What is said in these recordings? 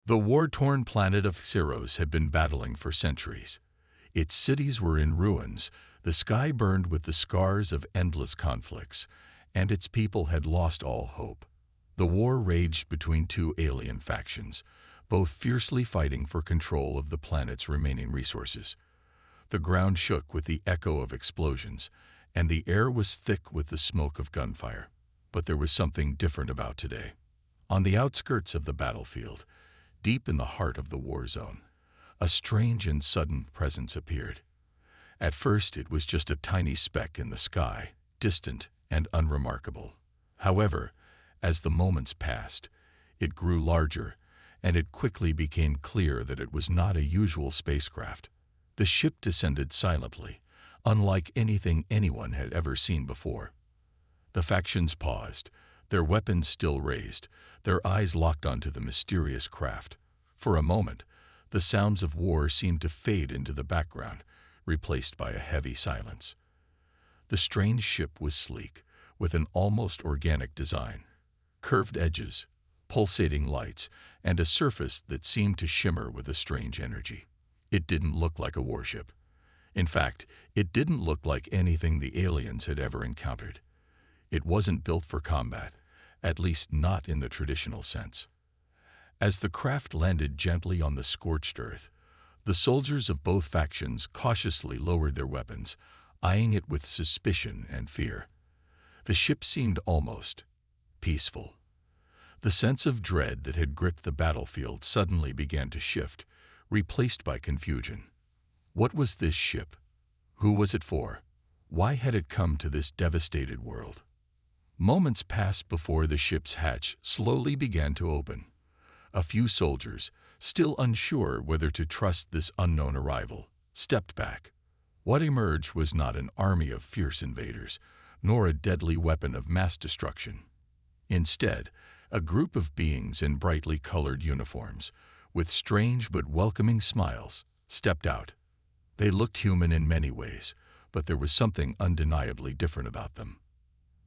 The war-torn planet of Xeros had been battling for centuries. Its cities were in ruins, the sky burned with the scars of endless conflicts, and its people had lost all hope. The war raged between two alien factions, both fiercely fighting for control of the planet's remaining resources. The ground shook with the echo of explosions, and the air was thick with the smoke of gunfire. But there was something different about today. On the outskirts of the battlefield, deep in the heart of the war zone, a strange and sudden presence appeared. At first, it was just a tiny speck in the sky, distant and unremarkable. However, as the moments passed, it grew larger, and it quickly became clear that it was not a usual spacecraft. The ship descended silently, unlike anything anyone had ever seen before. The factions paused, their weapons still raised, their eyes locked onto the mysterious craft. For a moment, the sounds of war seemed to fade into the background, replaced by a heavy silence. The strange ship was sleek, with an almost organic design, curved edges, pulsating lights, and a surface that seemed to shimmer with a strange energy. It didn't look like a warship. In fact, it didn't look like anything the aliens had ever encountered. It wasn't built for combat, at least not in the traditional sense. As the craft landed gently on the scorched earth, the soldiers of both factions cautiously lowered their weapons, eyeing it with suspicion and fear. The ship seemed almost peaceful. The sense of dread that had gripped the battlefield suddenly began to shift, replaced by confusion. What was this ship? Who was it for? Why had it come to this devastated world? Moments passed before the ship's hatch slowly began to open. A few soldiers, still unsure whether to trust this unknown arrival, stepped back. What emerged was not an army of fierce invaders, nor a deadly weapon of mass destruction. Instead, a group of beings in brightly colored uniforms, with strange but welcoming smiles, stepped out. They looked human in many ways, but there was something undeniably different about them.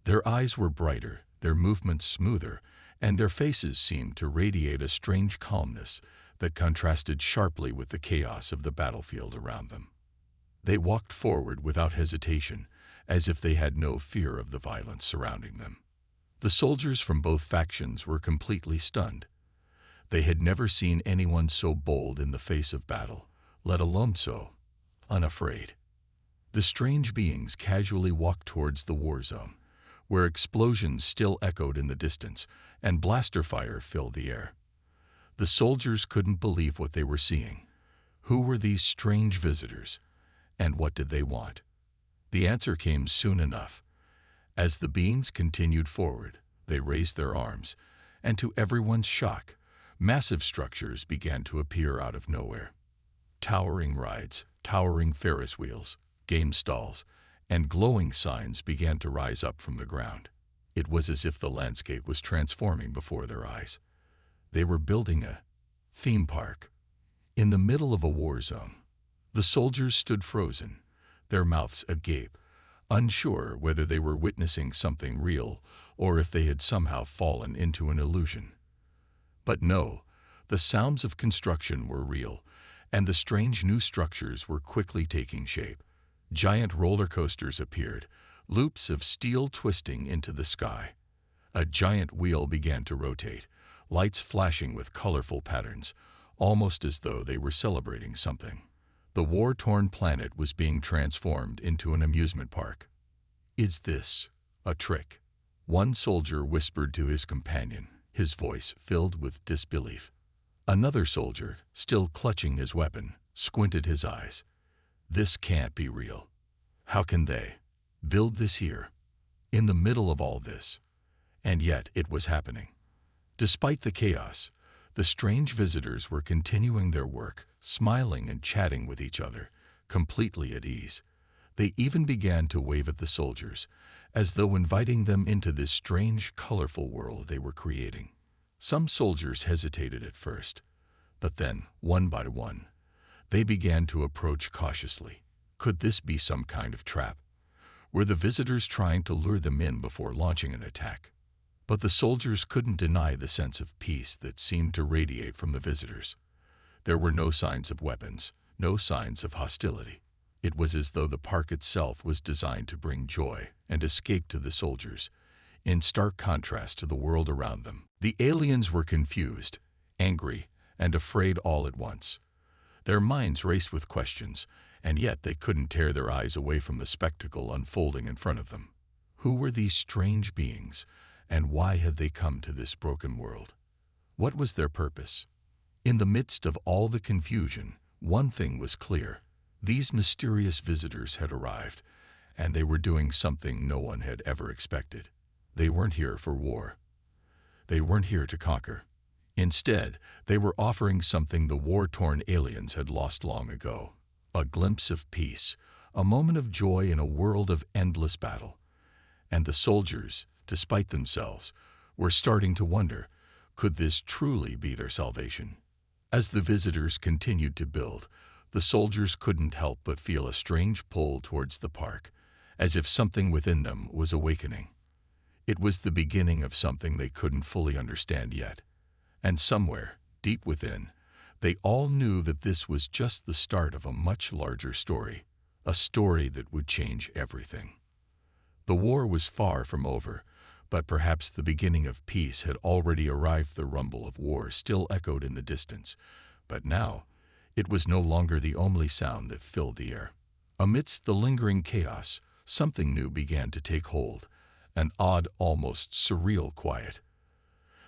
Their eyes were brighter, their movements smoother, and their faces seemed to radiate a strange calmness that contrasted sharply with the chaos of the battlefield around them. They walked forward without hesitation, as if they had no fear of the violence surrounding them. The soldiers from both factions were completely stunned. They had never seen anyone so bold in the face of battle, let alone so unafraid. The strange beings casually walked towards the war zone, where explosions still echoed in the distance and blaster fire filled the air. The soldiers couldn't believe what they were seeing. Who were these strange visitors, and what did they want? The answer came soon enough. As the beings continued forward, they raised their arms, and to everyone's shock, massive structures began to appear out of nowhere. Towering rides, towering Ferris wheels, game stalls, and glowing signs began to rise up from the ground. It was as if the landscape was transforming before their eyes. They were building a theme park. In the middle of a war zone, the soldiers stood frozen, their mouths agape, unsure whether they were witnessing something real or if they had somehow fallen into an illusion. But no, the sounds of construction were real, and the strange new structures were quickly taking shape. Giant roller coasters appeared, loops of steel twisting into the sky. A giant wheel began to rotate, lights flashing with colorful patterns, almost as though they were celebrating something. The war-torn planet was being transformed into an amusement park. "Is this a trick?" One soldier whispered to his companion, his voice filled with disbelief. Another soldier, still clutching his weapon, squinted his eyes. "This can't be real. How can they build this here, in the middle of all this?" And yet it was happening. Despite the chaos, the strange visitors were continuing their work, smiling and chatting with each other, completely at ease. They even began to wave at the soldiers, as though inviting them into this strange, colorful world they were creating. Some soldiers hesitated at first, but then, one by one, they began to approach cautiously. Could this be some kind of trap? Were the visitors trying to lure them in before launching an attack? But the soldiers couldn't deny the sense of peace that seemed to radiate from the visitors. There were no signs of weapons, no signs of hostility. It was as though the park itself was designed to bring joy and escape to the soldiers, in stark contrast to the world around them. The aliens were confused, angry, and afraid all at once. Their minds raced with questions, and yet they couldn't tear their eyes away from the spectacle unfolding in front of them. Who were these strange beings, and why had they come to this broken world? What was their purpose? In the midst of all the confusion, one thing was clear. These mysterious visitors had arrived, and they were doing something no one had ever expected. They weren't here for war. They weren't here to conquer. Instead, they were offering something the war-torn aliens had lost long ago. A glimpse of peace, a moment of joy in a world of endless battle. And the soldiers, despite themselves, were starting to wonder, could this truly be their salvation? As the visitors continued to build, the soldiers couldn't help but feel a strange pull towards the park, as if something within them was awakening. It was the beginning of something they couldn't fully understand yet. And somewhere, deep within, they all knew that this was just the start of a much larger story, a story that would change everything. The war was far from over, but perhaps the beginning of peace had already arrived. The rumble of war still echoed in the distance, but now it was no longer the only sound that filled the air. Amidst the lingering chaos, something new began to take hold, an odd, almost surreal quiet.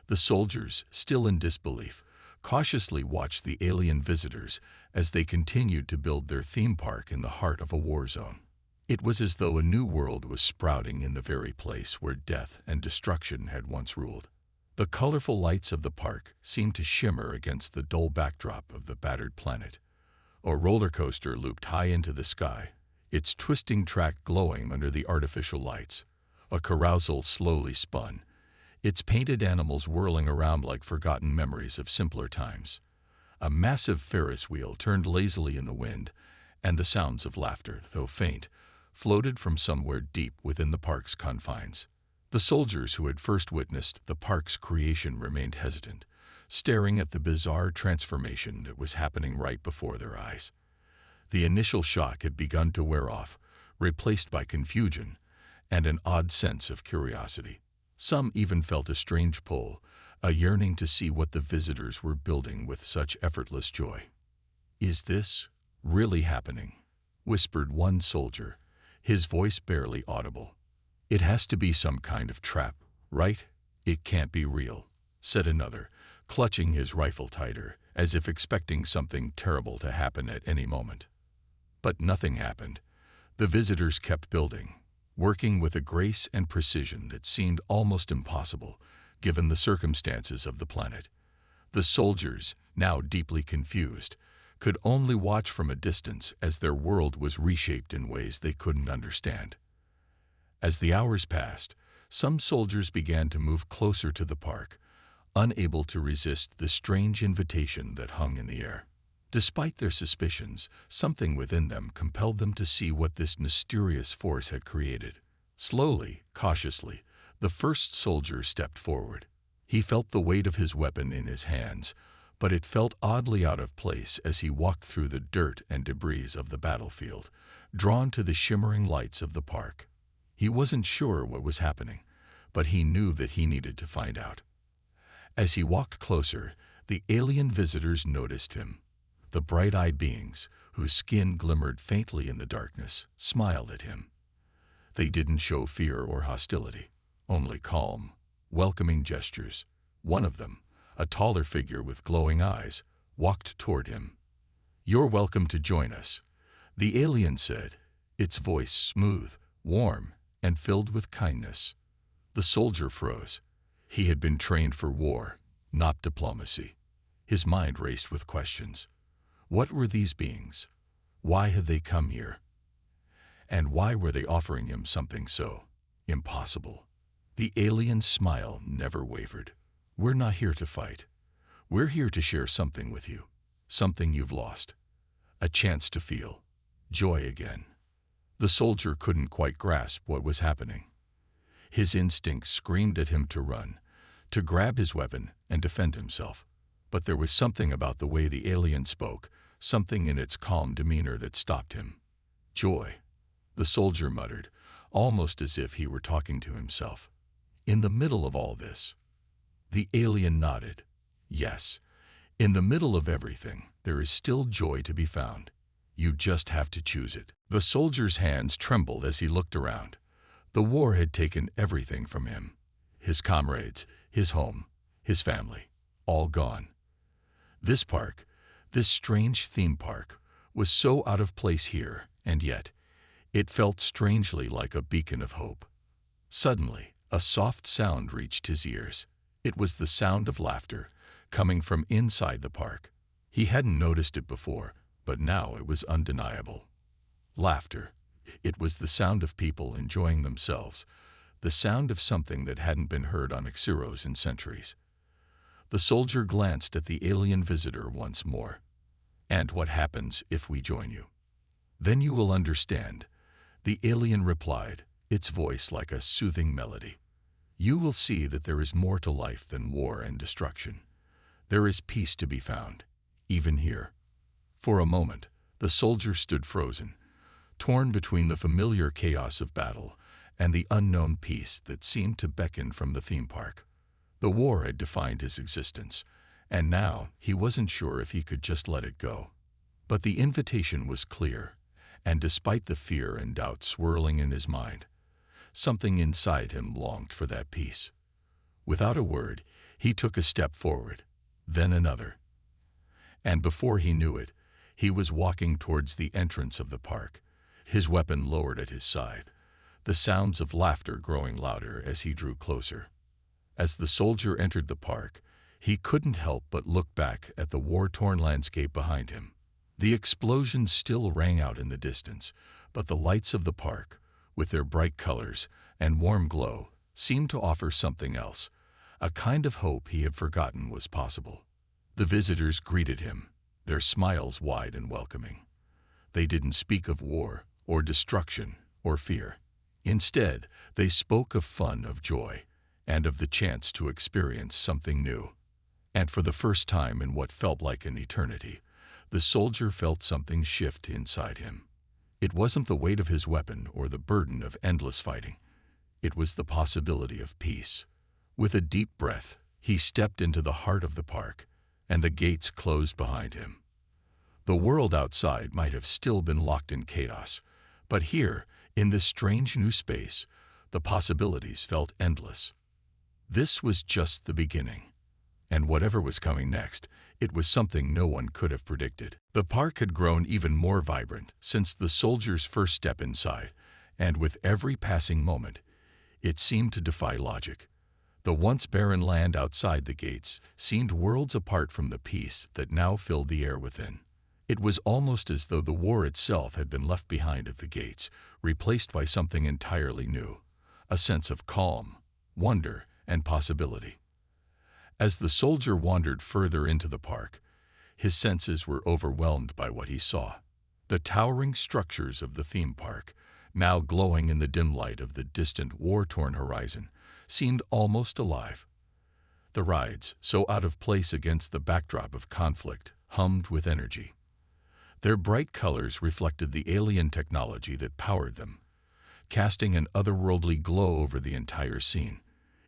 The soldiers, still in disbelief, cautiously watched the alien visitors as they continued to build their theme park in the heart of a war zone. It was as though a new world was sprouting in the very place where death and destruction had once ruled. The colorful lights of the park seemed to shimmer against the dull backdrop of the battered planet. A roller coaster looped high into the sky, its twisting track glowing under the artificial lights. A carousel slowly spun, its painted animals whirling around like forgotten memories of simpler times. A massive Ferris wheel turned lazily in the wind, and the sounds of laughter, though faint, floated from somewhere deep within the park's confines. The soldiers who had first witnessed the park's creation remained hesitant, staring at the bizarre transformation that was happening right before their eyes. The initial shock had begun to wear off, replaced by confusion and an odd sense of curiosity. Some even felt a strange pull, a yearning to see what the visitors were building with such effortless joy. "Is this really happening?" whispered one soldier, his voice barely audible. "It has to be some kind of trap, right? It can't be real," said another, clutching his rifle tighter, as if expecting something terrible to happen at any moment. But nothing happened. The visitors kept building, working with a grace and precision that seemed almost impossible, given the circumstances of the planet. The soldiers, now deeply confused, could only watch from a distance as their world was reshaped in ways they couldn't understand. As the hours passed, some soldiers began to move closer to the park, unable to resist the strange invitation that hung in the air. Despite their suspicions, something within them compelled them to see what this mysterious force had created. Slowly, cautiously, the first soldier stepped forward. He felt the weight of his weapon in his hands, but it felt oddly out of place as he walked through the dirt and debris of the battlefield, drawn to the shimmering lights of the park. He wasn't sure what was happening, but he knew that he needed to find out. As he walked closer, the alien visitors noticed him. The bright-eyed beings, whose skin glimmered faintly in the darkness, smiled at him. They didn't show fear or hostility, only calm, welcoming gestures. One of them, a taller figure with glowing eyes, walked toward him. "You're welcome to join us," the alien said, its voice smooth, warm, and filled with kindness. The soldier froze. He had been trained for war, not diplomacy. His mind raced with questions. What were these beings? Why had they come here? And why were they offering him something so impossible? The alien's smile never wavered. "We're not here to fight. We're here to share something with you, something you've lost, a chance to feel joy again." The soldier couldn't quite grasp what was happening. His instincts screamed at him to run, to grab his weapon and defend himself. But there was something about the way the alien spoke, something in its calm demeanor that stopped him. "Joy," the soldier muttered, almost as if he were talking to himself. "In the middle of all this?" The alien nodded. "Yes, in the middle of everything, there is still joy to be found. You just have to choose it." The soldier's hands trembled as he looked around. The war had taken everything from him. His comrades, his home, his family, all gone. This park, this strange theme park, was so out of place here, and yet it felt strangely like a beacon of hope. Suddenly, a soft sound reached his ears. It was the sound of laughter, coming from inside the park. He hadn't noticed it before, but now it was undeniable. Laughter. It was the sound of people enjoying themselves, the sound of something that hadn't been heard on Xeros in centuries. The soldier glanced at the alien visitor once more. "And what happens if we join you?" "Then you will understand," the alien replied, its voice like a soothing melody. "You will see that there is more to life than war and destruction. There is peace to be found, even here." For a moment, the soldier stood frozen, torn between the familiar chaos of battle and the unknown peace that seemed to beckon from the theme park. The war had defined his existence, and now he wasn't sure if he could just let it go. But the invitation was clear, and despite the fear and doubt swirling in his mind, something inside him longed for that peace. Without a word, he took a step forward, then another. And before he knew it, he was walking towards the entrance of the park, his weapon lowered at his side, the sounds of laughter growing louder as he drew closer. As the soldier entered the park, he couldn't help but look back at the war-torn landscape behind him. The explosions still rang out in the distance, but the lights of the park, with their bright colors and warm glow, seemed to offer something else, a kind of hope he had forgotten was possible. The visitors greeted him, their smiles wide and welcoming. They didn't speak of war, or destruction, or fear. Instead, they spoke of fun, of joy, and of the chance to experience something new. And for the first time in what felt like an eternity, the soldier felt something shift inside him. It wasn't the weight of his weapon or the burden of endless fighting. It was the possibility of peace. With a deep breath, he stepped into the heart of the park, and the gates closed behind him. The world outside might have still been locked in chaos, but here, in this strange new space, the possibilities felt endless. This was just the beginning. And whatever was coming next, it was something no one could have predicted. The park had grown even more vibrant since the soldier's first step inside, and with every passing moment, it seemed to defy logic. The once barren land outside the gates seemed worlds apart from the peace that now filled the air within. It was almost as though the war itself had been left behind at the gates, replaced by something entirely new, a sense of calm, wonder, and possibility. As the soldier wandered further into the park, his senses were overwhelmed by what he saw. The towering structures of the theme park, now glowing in the dim light of the distant war-torn horizon, seemed almost alive. The rides, so out of place against the backdrop of conflict, hummed with energy. Their bright colors reflected the alien technology that powered them, casting an otherworldly glow over the entire scene.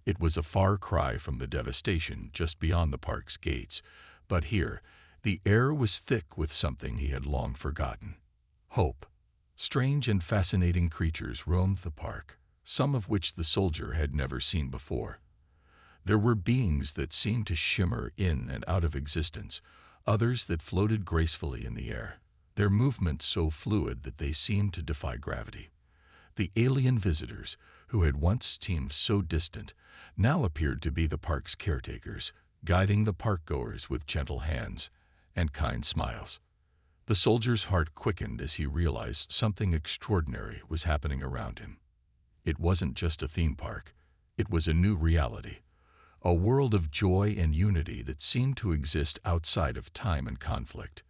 It was a far cry from the devastation just beyond the park's gates, but here, the air was thick with something he had long forgotten: hope. Strange and fascinating creatures roamed the park, some of which the soldier had never seen before. There were beings that seemed to shimmer in and out of existence, others that floated gracefully in the air, their movements so fluid that they seemed to defy gravity. The alien visitors, who had once seemed so distant, now appeared to be the park's caretakers, guiding the parkgoers with gentle hands and kind smiles. The soldier's heart quickened as he realized something extraordinary was happening around him. It wasn't just a theme park, it was a new reality, a world of joy and unity that seemed to exist outside of time and conflict.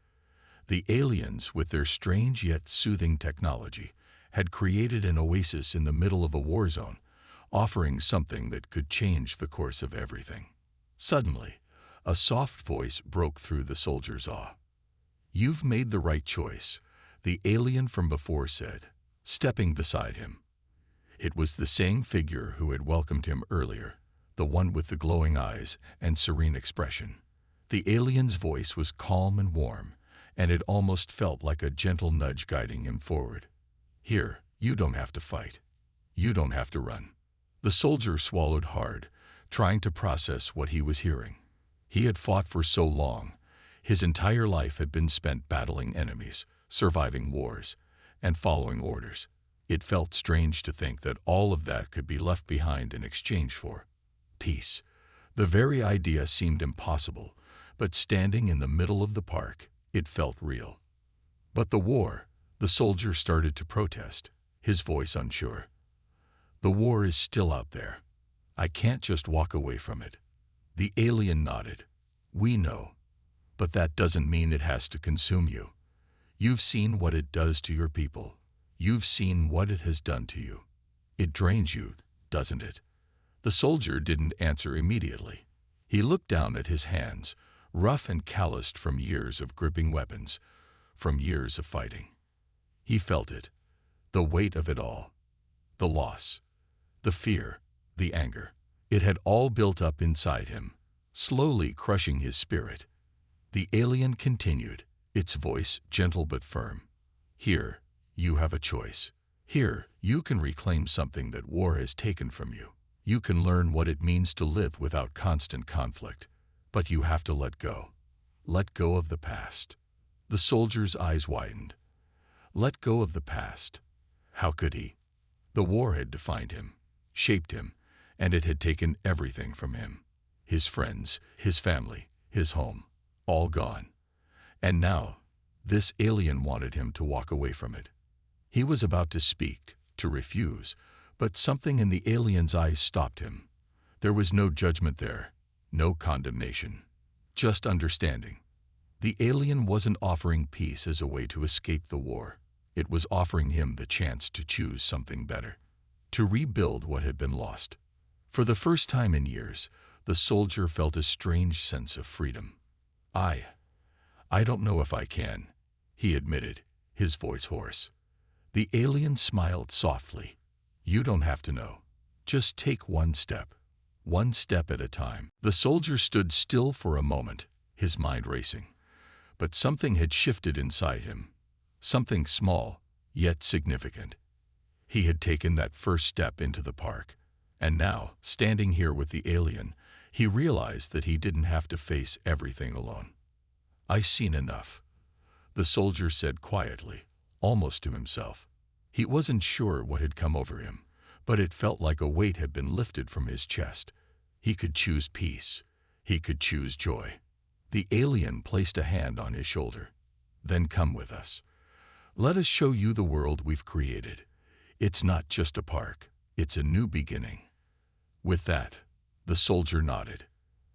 The aliens, with their strange yet soothing technology, had created an oasis in the middle of a war zone, offering something that could change the course of everything. Suddenly, a soft voice broke through the soldier's awe. "You've made the right choice," the alien from before said, stepping beside him. It was the same figure who had welcomed him earlier, the one with the glowing eyes and serene expression. The alien's voice was calm and warm, and it almost felt like a gentle nudge guiding him forward. "Here, you don't have to fight. You don't have to run." The soldier swallowed hard, trying to process what he was hearing. He had fought for so long. His entire life had been spent battling enemies, surviving wars, and following orders. It felt strange to think that all of that could be left behind in exchange for peace. The very idea seemed impossible, but standing in the middle of the park, it felt real. "But the war," the soldier started to protest, his voice unsure. "The war is still out there. I can't just walk away from it." The alien nodded. "We know. But that doesn't mean it has to consume you. You've seen what it does to your people. You've seen what it has done to you. It drains you, doesn't it?" The soldier didn't answer immediately. He looked down at his hands, rough and calloused from years of gripping weapons, from years of fighting. He felt it, the weight of it all. The loss, the fear, the anger. It had all built up inside him, slowly crushing his spirit. The alien continued, its voice gentle but firm. "Here, you have a choice. Here, you can reclaim something that war has taken from you. You can learn what it means to live without constant conflict. But you have to let go. Let go of the past." The soldier's eyes widened. Let go of the past. How could he? The war had defined him, shaped him, and it had taken everything from him. His friends, his family, his home, all gone. And now, this alien wanted him to walk away from it. He was about to speak, to refuse, but something in the alien's eyes stopped him. There was no judgment there, no condemnation, just understanding. The alien wasn't offering peace as a way to escape the war. It was offering him the chance to choose something better, to rebuild what had been lost. For the first time in years, the soldier felt a strange sense of freedom. I don't know if I can," he admitted, his voice hoarse. The alien smiled softly. "You don't have to know. Just take one step at a time." The soldier stood still for a moment, his mind racing. But something had shifted inside him, something small, yet significant. He had taken that first step into the park, and now, standing here with the alien, he realized that he didn't have to face everything alone. "I've seen enough," the soldier said quietly, almost to himself. He wasn't sure what had come over him, but it felt like a weight had been lifted from his chest. He could choose peace. He could choose joy. The alien placed a hand on his shoulder. "Then come with us. Let us show you the world we've created. It's not just a park. It's a new beginning." With that, the soldier nodded.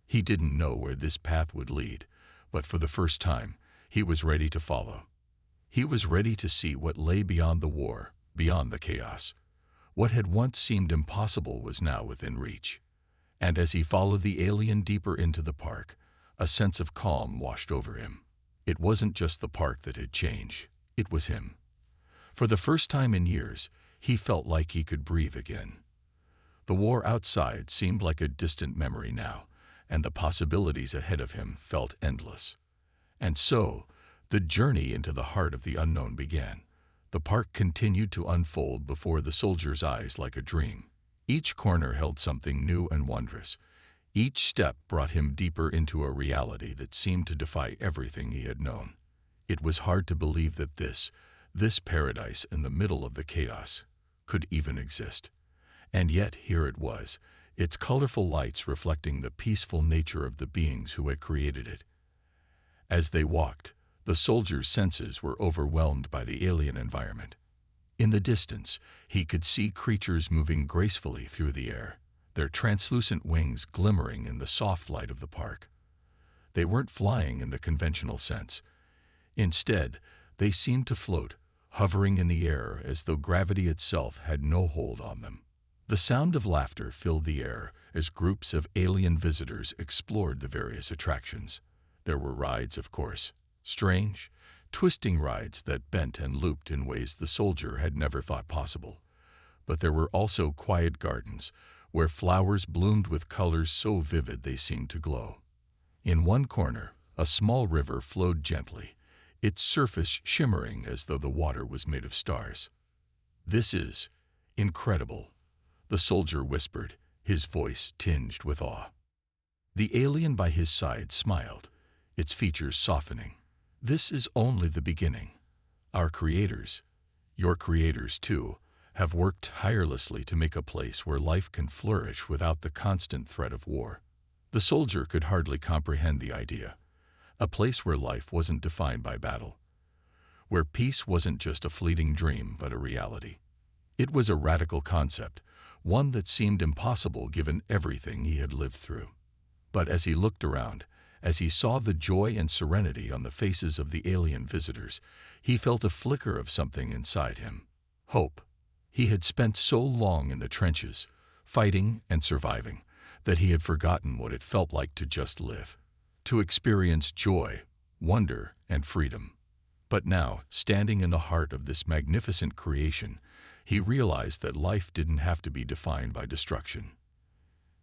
He didn't know where this path would lead, but for the first time, he was ready to follow. He was ready to see what lay beyond the war, beyond the chaos. What had once seemed impossible was now within reach. And as he followed the alien deeper into the park, a sense of calm washed over him. It wasn't just the park that had changed, it was him. For the first time in years, he felt like he could breathe again. The war outside seemed like a distant memory now, and the possibilities ahead of him felt endless. And so, the journey into the heart of the unknown began. The park continued to unfold before the soldier's eyes like a dream. Each corner held something new and wondrous. Each step brought him deeper into a reality that seemed to defy everything he had known. It was hard to believe that this paradise in the middle of the chaos, could even exist. And yet here it was, its colorful lights reflecting the peaceful nature of the beings who had created it. As they walked, the soldier's senses were overwhelmed by the alien environment. In the distance, he could see creatures moving gracefully through the air, their translucent wings glimmering in the soft light of the park. They weren't flying in the conventional sense. Instead, they seemed to float, hovering in the air as though gravity itself had no hold on them. The sound of laughter filled the air as groups of alien visitors explored the various attractions. There were rides, of course, strange, twisting rides that bent and looped in ways the soldier had never thought possible. But there were also quiet gardens, where flowers bloomed with colors so vivid they seemed to glow. In one corner, a small river flowed gently, its surface shimmering as though the water was made of stars. "This is incredible," the soldier whispered, his voice tinged with awe. The alien by his side smiled, its features softening. "This is only the beginning. Our creators, your creators too, have worked tirelessly to make a place where life can flourish without the constant threat of war." The soldier could hardly comprehend the idea. A place where life wasn't defined by battle, where peace wasn't just a fleeting dream but a reality. It was a radical concept, one that seemed impossible given everything he had lived through. But as he looked around, as he saw the joy and serenity on the faces of the alien visitors, he felt a flicker of something inside him. Hope. He had spent so long in the trenches, fighting and surviving, that he had forgotten what it felt like to just live, to experience joy, wonder, and freedom. But now, standing in the heart of this magnificent creation, he realized that life didn't have to be defined by destruction.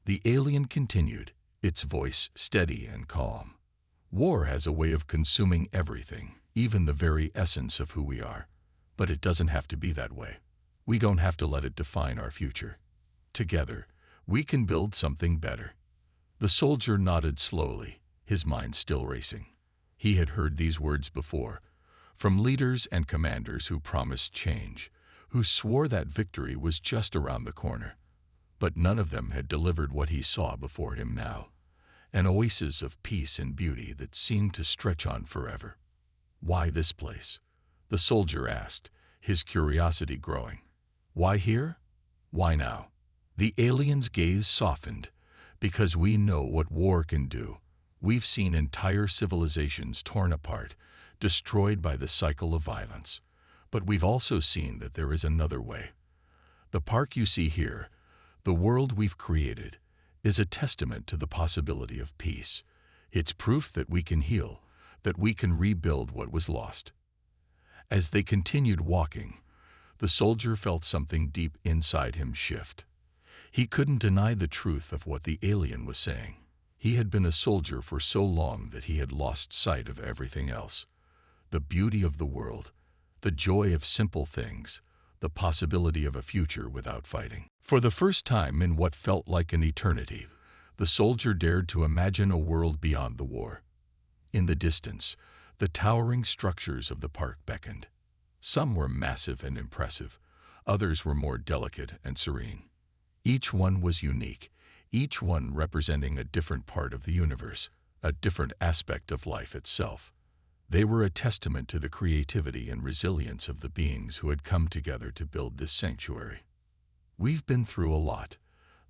The alien continued, its voice steady and calm. "War has a way of consuming everything, even the very essence of who we are. But it doesn't have to be that way. We don't have to let it define our future. Together, we can build something better." The soldier nodded slowly, his mind still racing. He had heard these words before, from leaders and commanders who promised change, who swore that victory was just around the corner. But none of them had delivered what he saw before him now, an oasis of peace and beauty that seemed to stretch on forever. "Why this place?" the soldier asked, his curiosity growing. "Why here? Why now?" The alien's gaze softened. "Because we know what war can do. We've seen entire civilizations torn apart, destroyed by the cycle of violence. But we've also seen that there is another way. The park you see here, the world we've created, is a testament to the possibility of peace. It's proof that we can heal, that we can rebuild what was lost." As they continued walking, the soldier felt something deep inside him shift. He couldn't deny the truth of what the alien was saying. He had been a soldier for so long that he had lost sight of everything else. The beauty of the world, the joy of simple things, the possibility of a future without fighting. For the first time in what felt like an eternity, the soldier dared to imagine a world beyond the war. In the distance, the towering structures of the park beckoned. Some were massive and impressive, others were more delicate and serene. Each one was unique, each one representing a different part of the universe, a different aspect of life itself. They were a testament to the creativity and resilience of the beings who had come together to build this sanctuary. "We've been through a lot,"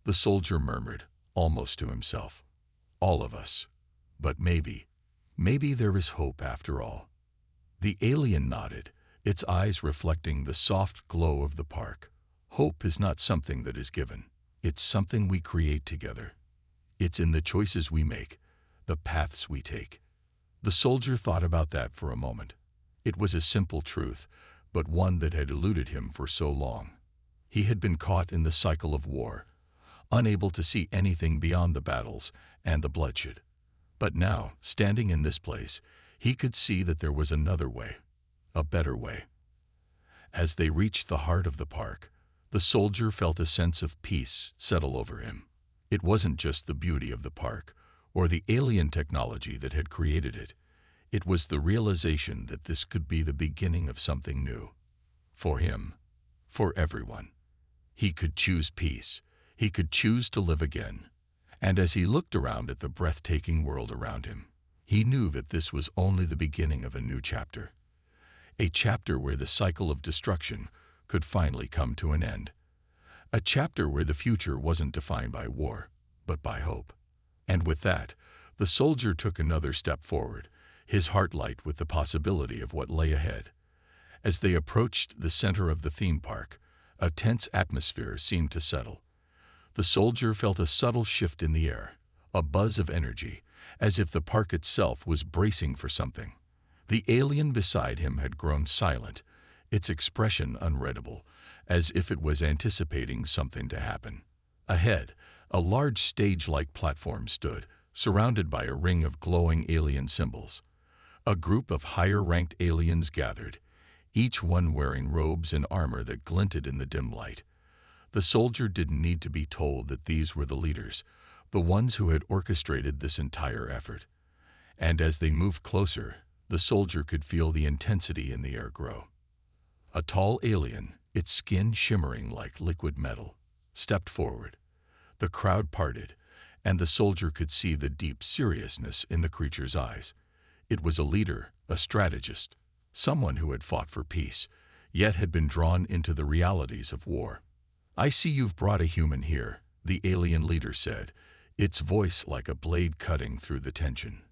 the soldier murmured, almost to himself. "All of us. But maybe there is hope after all." The alien nodded, its eyes reflecting the soft glow of the park. "Hope is not something that is given. It's something we create together. It's in the choices we make, the paths we take." The soldier thought about that for a moment. It was a simple truth, but one that had eluded him for so long. He had been caught in the cycle of war, unable to see anything beyond the battles and the bloodshed. But now, standing in this place, he could see that there was another way, a better way. As they reached the heart of the park, the soldier felt a sense of peace settle over him. It wasn't just the beauty of the park, or the alien technology that had created it. It was the realization that this could be the beginning of something new. For him, for everyone. He could choose peace. He could choose to live again. And as he looked around at the breathtaking world around him, he knew that this was only the beginning of a new chapter. A chapter where the cycle of destruction could finally come to an end. A chapter where the future wasn't defined by war, but by hope. And with that, the soldier took another step forward, his heart light with the possibility of what lay ahead. As they approached the center of the theme park, a tense atmosphere seemed to settle. The soldier felt a subtle shift in the air, a buzz of energy, as if the park itself was bracing for something. The alien beside him had grown silent, its expression unreadable, as if it was anticipating something to happen. Ahead, a large stage-like platform stood, surrounded by a ring of glowing alien symbols. A group of higher-ranked aliens gathered, each one wearing robes and armor that glinted in the dim light. The soldier didn't need to be told that these were the leaders, the ones who had orchestrated this entire effort. And as they moved closer, the soldier could feel the intensity in the air grow. A tall alien, its skin shimmering like liquid metal, stepped forward. The crowd parted, and the soldier could see the deep seriousness in the creature's eyes. It was a leader, a strategist, someone who had fought for peace, yet had been drawn into the realities of war. "I see you've brought a human here," the alien leader said, its voice like a blade cutting through the tension.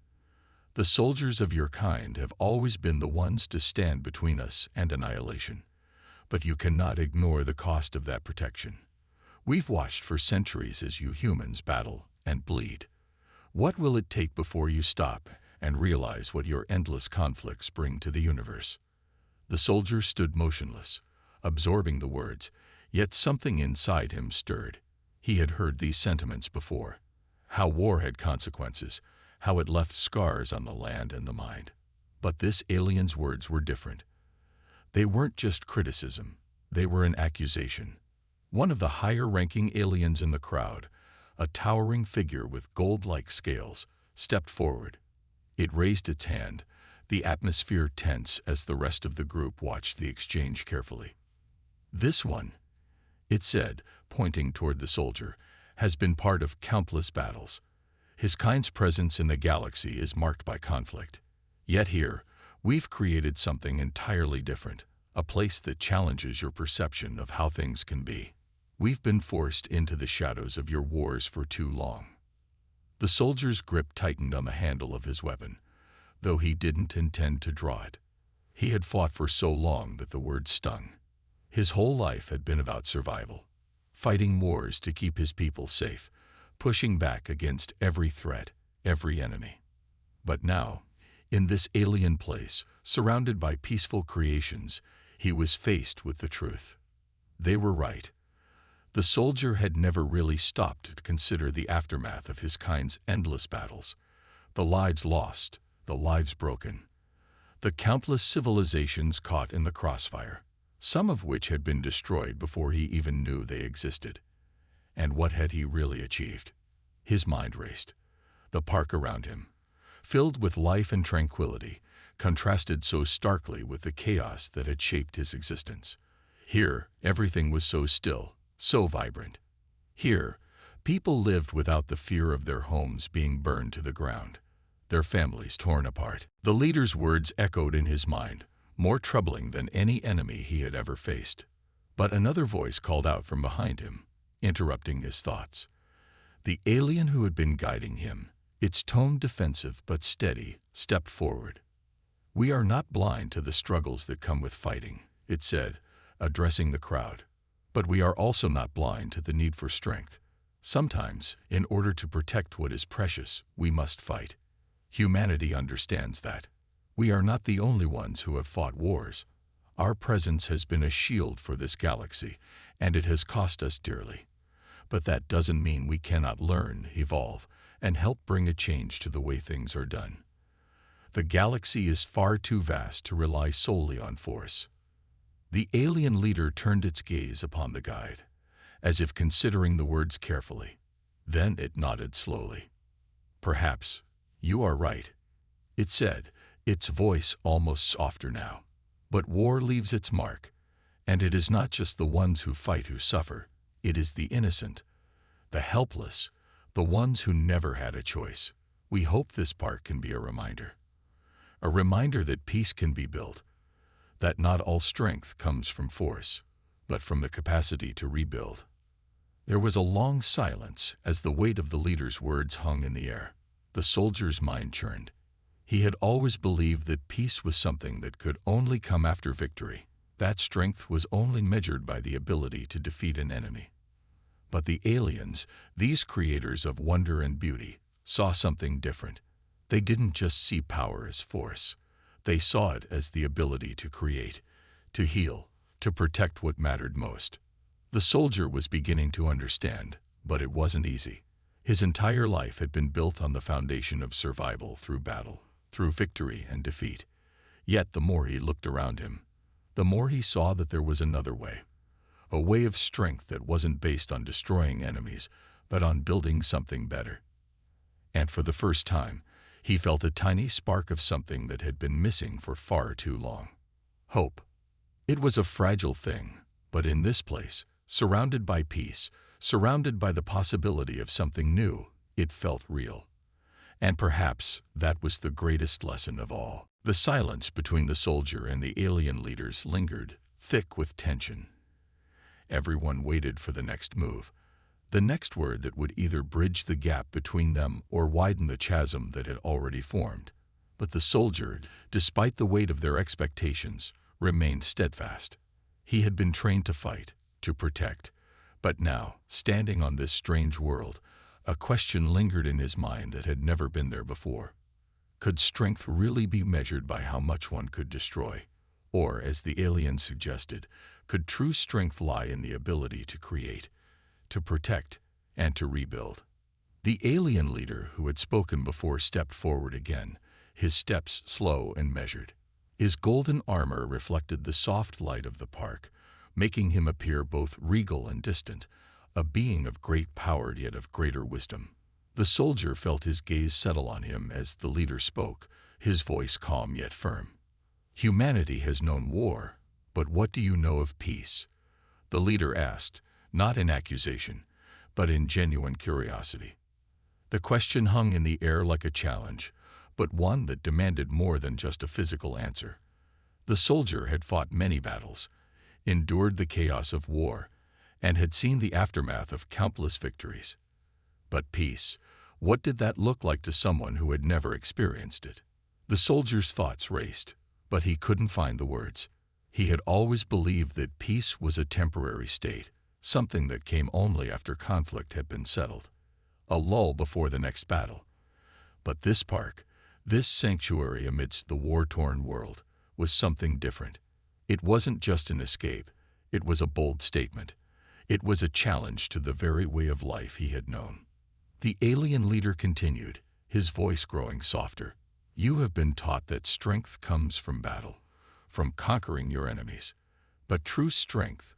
"The soldiers of your kind have always been the ones to stand between us and annihilation. But you cannot ignore the cost of that protection. We've watched for centuries as you humans battle and bleed. What will it take before you stop and realize what your endless conflicts bring to the universe?" The soldier stood motionless, absorbing the words, yet something inside him stirred. He had heard these sentiments before. How war had consequences, how it left scars on the land and the mind. But this alien's words were different. They weren't just criticism, they were an accusation. One of the higher-ranking aliens in the crowd, a towering figure with gold-like scales, stepped forward. It raised its hand, the atmosphere tense as the rest of the group watched the exchange carefully. "This one," it said, pointing toward the soldier, "has been part of countless battles. His kind's presence in the galaxy is marked by conflict. Yet here, we've created something entirely different, a place that challenges your perception of how things can be. We've been forced into the shadows of your wars for too long." The soldier's grip tightened on the handle of his weapon, though he didn't intend to draw it. He had fought for so long that the words stung. His whole life had been about survival, fighting wars to keep his people safe, pushing back against every threat, every enemy. But now, in this alien place, surrounded by peaceful creations, he was faced with the truth. They were right. The soldier had never really stopped to consider the aftermath of his kind's endless battles, the lives lost, the lives broken, the countless civilizations caught in the crossfire, some of which had been destroyed before he even knew they existed. And what had he really achieved? His mind raced. The park around him, filled with life and tranquility, contrasted so starkly with the chaos that had shaped his existence. Here, everything was so still, so vibrant. Here, people lived without the fear of their homes being burned to the ground, their families torn apart. The leader's words echoed in his mind, more troubling than any enemy he had ever faced. But another voice called out from behind him, interrupting his thoughts. The alien who had been guiding him, its tone defensive but steady, stepped forward. "We are not blind to the struggles that come with fighting," it said, addressing the crowd. "But we are also not blind to the need for strength. Sometimes, in order to protect what is precious, we must fight. Humanity understands that. We are not the only ones who have fought wars. Our presence has been a shield for this galaxy, and it has cost us dearly. But that doesn't mean we cannot learn, evolve, and help bring a change to the way things are done. The galaxy is far too vast to rely solely on force." The alien leader turned its gaze upon the guide, as if considering the words carefully. Then it nodded slowly. "Perhaps you are right," it said, its voice almost softer now. "But war leaves its mark, and it is not just the ones who fight who suffer. It is the innocent, the helpless, the ones who never had a choice. We hope this park can be a reminder that peace can be built, that not all strength comes from force, but from the capacity to rebuild." There was a long silence as the weight of the leader's words hung in the air. The soldier's mind churned. He had always believed that peace was something that could only come after victory, that strength was only measured by the ability to defeat an enemy. But the aliens, these creators of wonder and beauty, saw something different. They didn't just see power as force. They saw it as the ability to create, to heal, to protect what mattered most. The soldier was beginning to understand, but it wasn't easy. His entire life had been built on the foundation of survival through battle, through victory and defeat. Yet the more he looked around him, the more he saw that there was another way. A way of strength that wasn't based on destroying enemies, but on building something better. And for the first time, he felt a tiny spark of something that had been missing for far too long. Hope. It was a fragile thing, but in this place, surrounded by peace, surrounded by the possibility of something new, it felt real. And perhaps that was the greatest lesson of all. The silence between the soldier and the alien leaders lingered, thick with tension. Everyone waited for the next move, the next word that would either bridge the gap between them or widen the chasm that had already formed. But the soldier, despite the weight of their expectations, remained steadfast. He had been trained to fight, to protect. But now, standing on this strange world, a question lingered in his mind that had never been there before. Could strength really be measured by how much one could destroy? Or, as the alien suggested, could true strength lie in the ability to create, to protect, and to rebuild? The alien leader who had spoken before stepped forward again, his steps slow and measured. His golden armor reflected the soft light of the park, making him appear both regal and distant, a being of great power yet of greater wisdom. The soldier felt his gaze settle on him as the leader spoke, his voice calm yet firm. Humanity has known war, but what do you know of peace? The leader asked, not in accusation, but in genuine curiosity. The question hung in the air like a challenge, but one that demanded more than just a physical answer. The soldier had fought many battles, endured the chaos of war, and had seen the aftermath of countless victories. But peace, what did that look like to someone who had never experienced it? The soldier's thoughts raced, but he couldn't find the words. He had always believed that peace was a temporary state, something that came only after conflict had been settled, a lull before the next battle. But this park, this sanctuary amidst the war-torn world, was something different. It wasn't just an escape, it was a bold statement. It was a challenge to the very way of life he had known. The alien leader continued, his voice growing softer. You have been taught that strength comes from battle, from conquering your enemies. But true strength,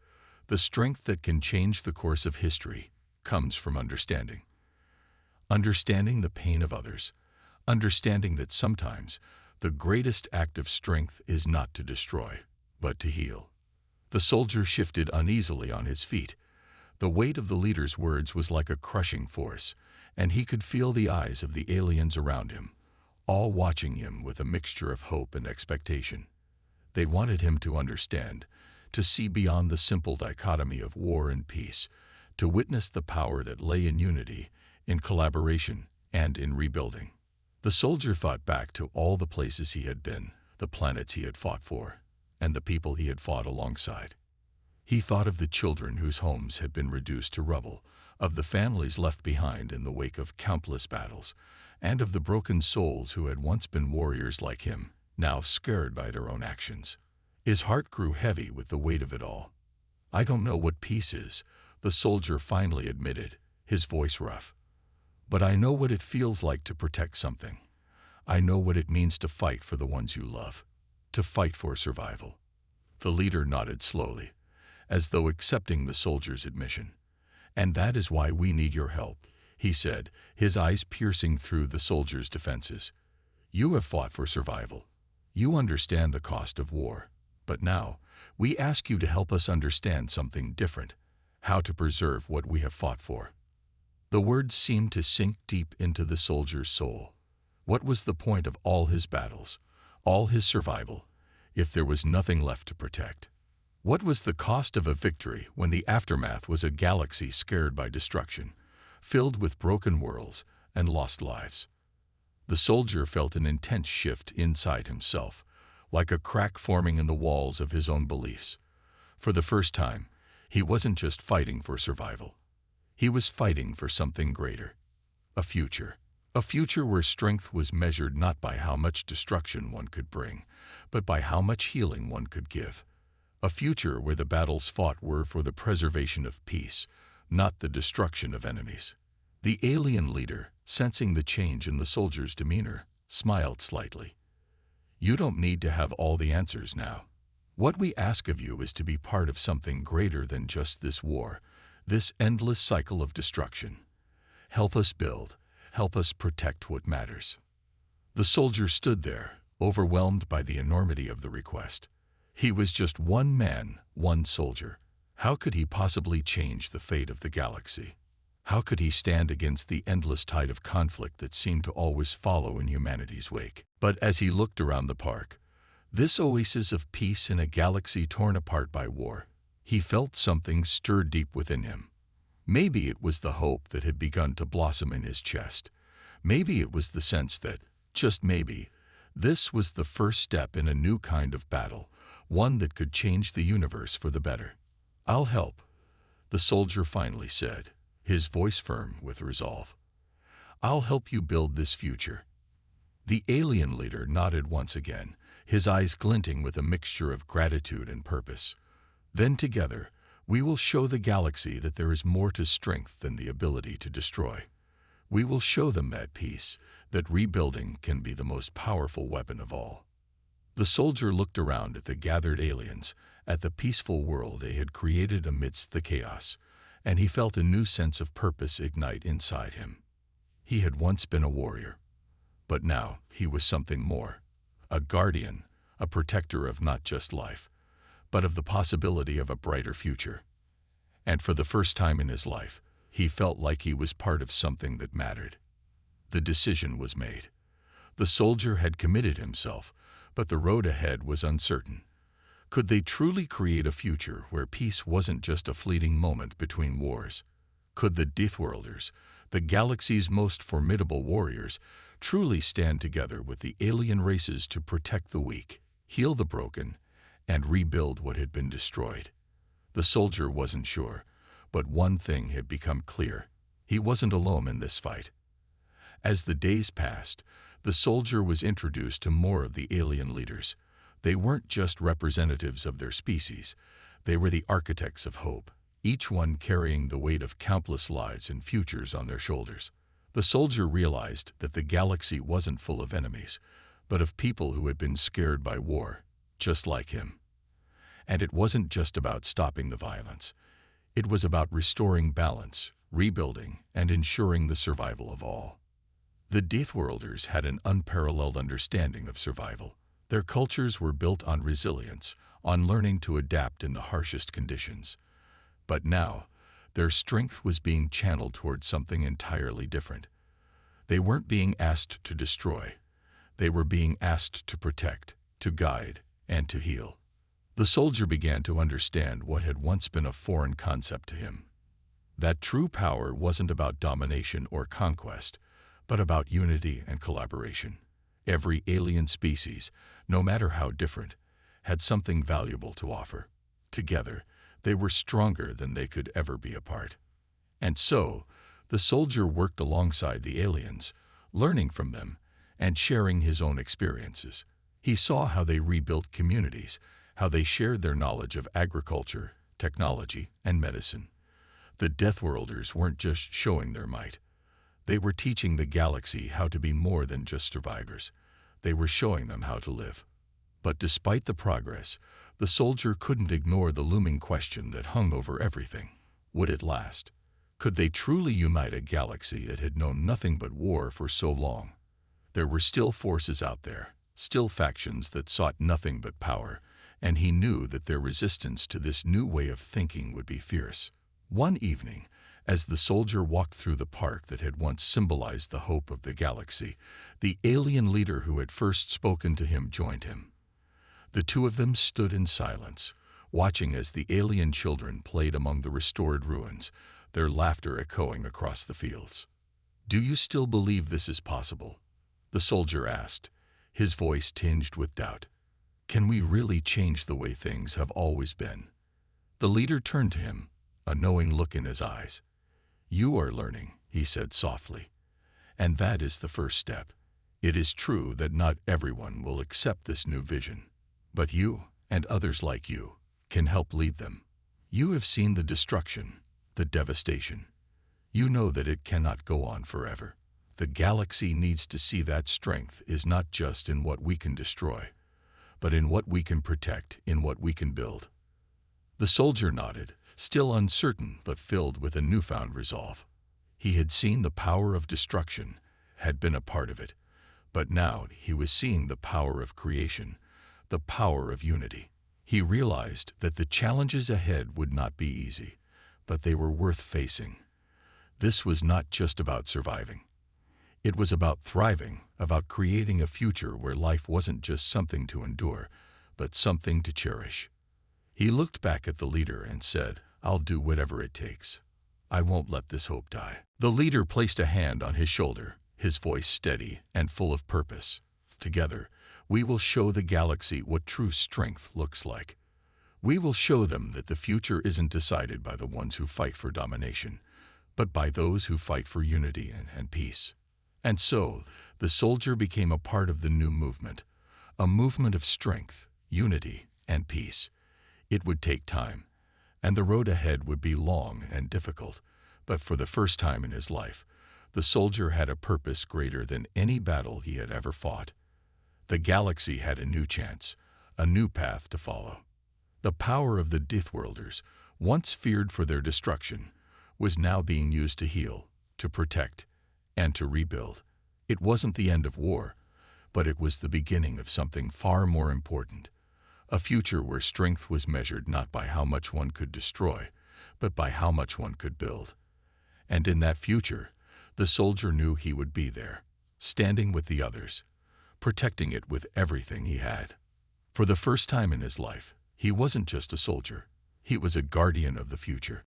the strength that can change the course of history, comes from understanding. Understanding the pain of others, understanding that sometimes the greatest act of strength is not to destroy, but to heal. The soldier shifted uneasily on his feet. The weight of the leader's words was like a crushing force, and he could feel the eyes of the aliens around him, all watching him with a mixture of hope and expectation. They wanted him to understand, to see beyond the simple dichotomy of war and peace, to witness the power that lay in unity, in collaboration, and in rebuilding. The soldier thought back to all the places he had been, the planets he had fought for, and the people he had fought alongside. He thought of the children whose homes had been reduced to rubble, of the families left behind in the wake of countless battles, and of the broken souls who had once been warriors like him, now scarred by their own actions. His heart grew heavy with the weight of it all. I don't know what peace is, the soldier finally admitted, his voice rough. But I know what it feels like to protect something. I know what it means to fight for the ones you love, to fight for survival. The leader nodded slowly, as though accepting the soldier's admission. And that is why we need your help, he said, his eyes piercing through the soldier's defenses. You have fought for survival. You understand the cost of war. But now, we ask you to help us understand something different, how to preserve what we have fought for. The words seemed to sink deep into the soldier's soul. What was the point of all his battles, all his survival, if there was nothing left to protect? What was the cost of a victory when the aftermath was a galaxy scared by destruction, filled with broken worlds and lost lives? The soldier felt an intense shift inside himself, like a crack forming in the walls of his own beliefs. For the first time, he wasn't just fighting for survival. He was fighting for something greater. A future. A future where strength was measured not by how much destruction one could bring, but by how much healing one could give. A future where the battles fought were for the preservation of peace, not the destruction of enemies. The alien leader, sensing the change in the soldier's demeanor, smiled slightly. You don't need to have all the answers now. What we ask of you is to be part of something greater than just this war, this endless cycle of destruction. Help us build, help us protect what matters. The soldier stood there, overwhelmed by the enormity of the request. He was just one man, one soldier. How could he possibly change the fate of the galaxy? How could he stand against the endless tide of conflict that seemed to always follow in humanity's wake? But as he looked around the park, this oasis of peace in a galaxy torn apart by war, he felt something stir deep within him. Maybe it was the hope that had begun to blossom in his chest. Maybe it was the sense that, just maybe, this was the first step in a new kind of battle, one that could change the universe for the better. I'll help, the soldier finally said, his voice firm with resolve. I'll help you build this future. The alien leader nodded once again, his eyes glinting with a mixture of gratitude and purpose. Then together, we will show the galaxy that there is more to strength than the ability to destroy. We will show them that peace, that rebuilding can be the most powerful weapon of all. The soldier looked around at the gathered aliens, at the peaceful world they had created amidst the chaos, and he felt a new sense of purpose ignite inside him. He had once been a warrior, but now he was something more, a guardian, a protector of not just life, but of the possibility of a brighter future. And for the first time in his life, he felt like he was part of something that mattered. The decision was made. The soldier had committed himself, but the road ahead was uncertain. Could they truly create a future where peace wasn't just a fleeting moment between wars? Could the Deathworlders, the galaxy's most formidable warriors, truly stand together with the alien races to protect the weak, heal the broken, and rebuild what had been destroyed? The soldier wasn't sure, but one thing had become clear. He wasn't alone in this fight. As the days passed, the soldier was introduced to more of the alien leaders. They weren't just representatives of their species, they were the architects of hope, each one carrying the weight of countless lives and futures on their shoulders. The soldier realized that the galaxy wasn't full of enemies, but of people who had been scared by war, just like him. And it wasn't just about stopping the violence. It was about restoring balance, rebuilding, and ensuring the survival of all. The Deathworlders had an unparalleled understanding of survival. Their cultures were built on resilience, on learning to adapt in the harshest conditions. But now, their strength was being channeled towards something entirely different. They weren't being asked to destroy. They were being asked to protect, to guide, and to heal. The soldier began to understand what had once been a foreign concept to him. That true power wasn't about domination or conquest, but about unity and collaboration. Every alien species, no matter how different, had something valuable to offer. Together, they were stronger than they could ever be apart. And so, the soldier worked alongside the aliens, learning from them and sharing his own experiences. He saw how they rebuilt communities, how they shared their knowledge of agriculture, technology, and medicine. The Deathworlders weren't just showing their might. They were teaching the galaxy how to be more than just survivors. They were showing them how to live. But despite the progress, the soldier couldn't ignore the looming question that hung over everything. Would it last? Could they truly unite a galaxy that had known nothing but war for so long? There were still forces out there, still factions that sought nothing but power, and he knew that their resistance to this new way of thinking would be fierce. One evening, as the soldier walked through the park that had once symbolized the hope of the galaxy, the alien leader who had first spoken to him joined him. The two of them stood in silence, watching as the alien children played among the restored ruins, their laughter echoing across the fields. "Do you still believe this is possible?" the soldier asked, his voice tinged with doubt. "Can we really change the way things have always been?" The leader turned to him, a knowing look in his eyes. "You are learning," he said softly. "And that is the first step. It is true that not everyone will accept this new vision. But you, and others like you, can help lead them. You have seen the destruction, the devastation. You know that it cannot go on forever. The galaxy needs to see that strength is not just in what we can destroy, but in what we can protect, in what we can build." The soldier nodded, still uncertain but filled with a newfound resolve. He had seen the power of destruction, had been a part of it, but now he was seeing the power of creation, the power of unity. He realized that the challenges ahead would not be easy, but they were worth facing. This was not just about surviving. It was about thriving, about creating a future where life wasn't just something to endure, but something to cherish. He looked back at the leader and said, "I'll do whatever it takes. I won't let this hope die." The leader placed a hand on his shoulder, his voice steady and full of purpose. "Together, we will show the galaxy what true strength looks like. We will show them that the future isn't decided by the ones who fight for domination, but by those who fight for unity and peace." And so, the soldier became a part of the new movement, a movement of strength, unity, and peace. It would take time, and the road ahead would be long and difficult, but for the first time in his life, the soldier had a purpose greater than any battle he had ever fought. The galaxy had a new chance, a new path to follow. The power of the Deathworlders, once feared for their destruction, was now being used to heal, to protect, and to rebuild. It wasn't the end of war, but it was the beginning of something far more important. A future where strength was measured not by how much one could destroy, but by how much one could build. And in that future, the soldier knew he would be there, standing with the others, protecting it with everything he had. For the first time in his life, he wasn't just a soldier. He was a guardian of the future.